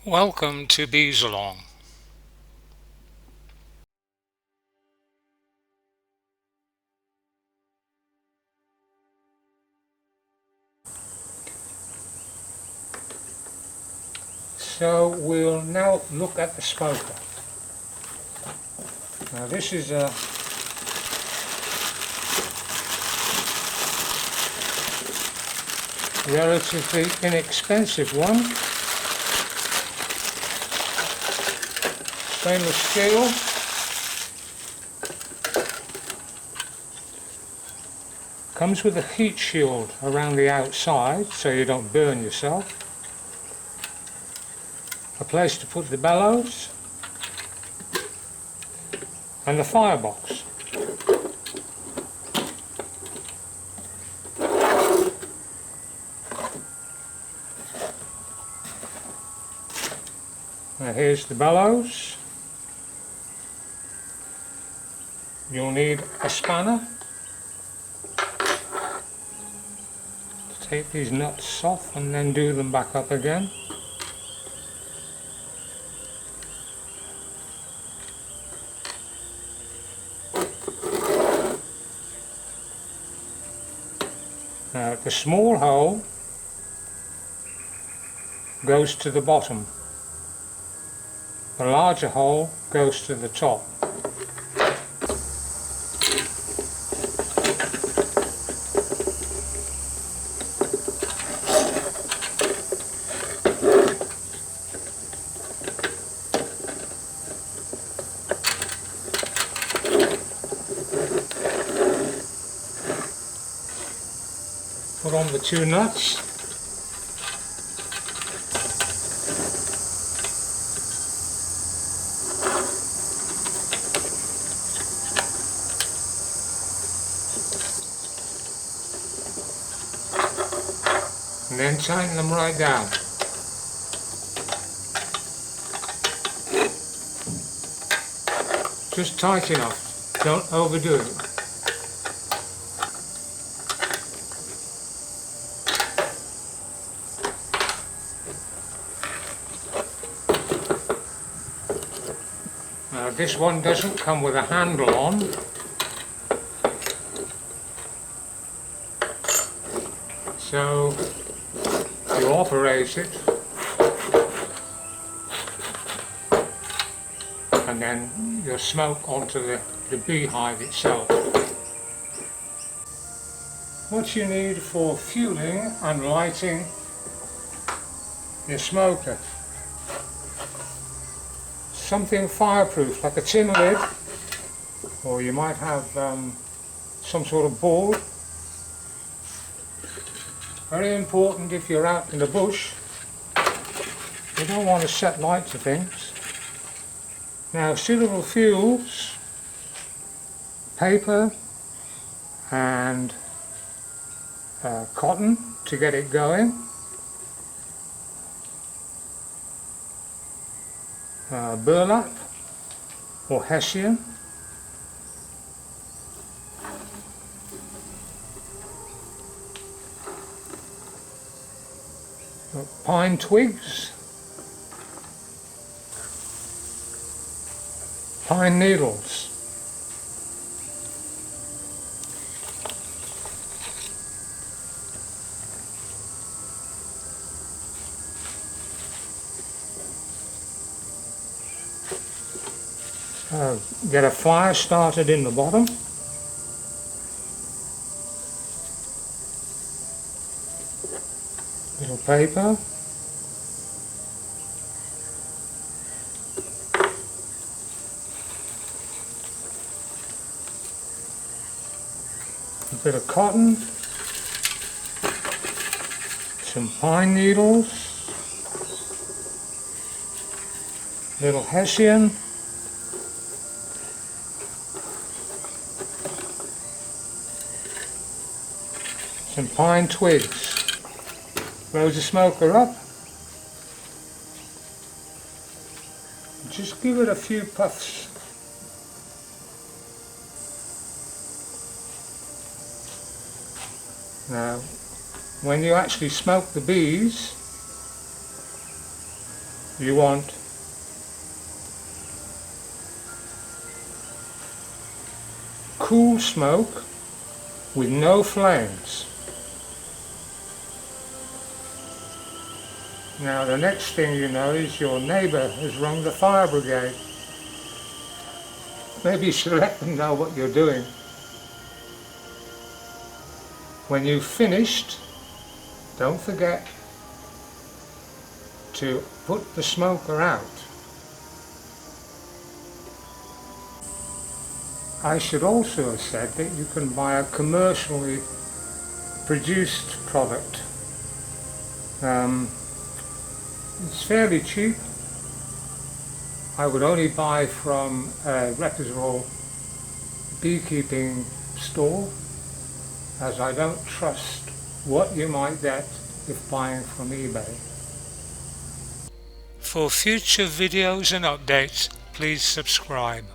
Welcome to Bees Along. So we'll now look at the smoker. Now this is a relatively inexpensive one. Stainless steel. Comes with a heat shield around the outside so you don't burn yourself. A place to put the bellows and the firebox. Now here's the bellows. You'll need a spanner to take these nuts off and then do them back up again. Now the small hole goes to the bottom. The larger hole goes to the top. Put on the two nuts. And then tighten them right down. Just tight enough, don't overdo it. Now this one doesn't come with a handle on, so you operate it and then you'll smoke onto the beehive itself. What you need for fueling and lighting your smoker: something fireproof like a tin lid, or you might have some sort of board. Very important if you're out in the bush, you don't want to set light to things. Now suitable fuels: paper and cotton to get it going, burlap or hessian, pine twigs, pine needles. Get a fire started in the bottom. Little paper. A bit of cotton. Some pine needles. Little hessian. Some pine twigs. Close the smoker up. Just give it a few puffs. Now, when you actually smoke the bees, you want cool smoke with no flames. Now the next thing you know is your neighbour has rung the fire brigade. Maybe you should let them know what you're doing. When you've finished, don't forget to put the smoker out. I should also have said that you can buy a commercially produced product. It's fairly cheap. I would only buy from a reputable beekeeping store, as I don't trust what you might get if buying from eBay. For future videos and updates, please subscribe.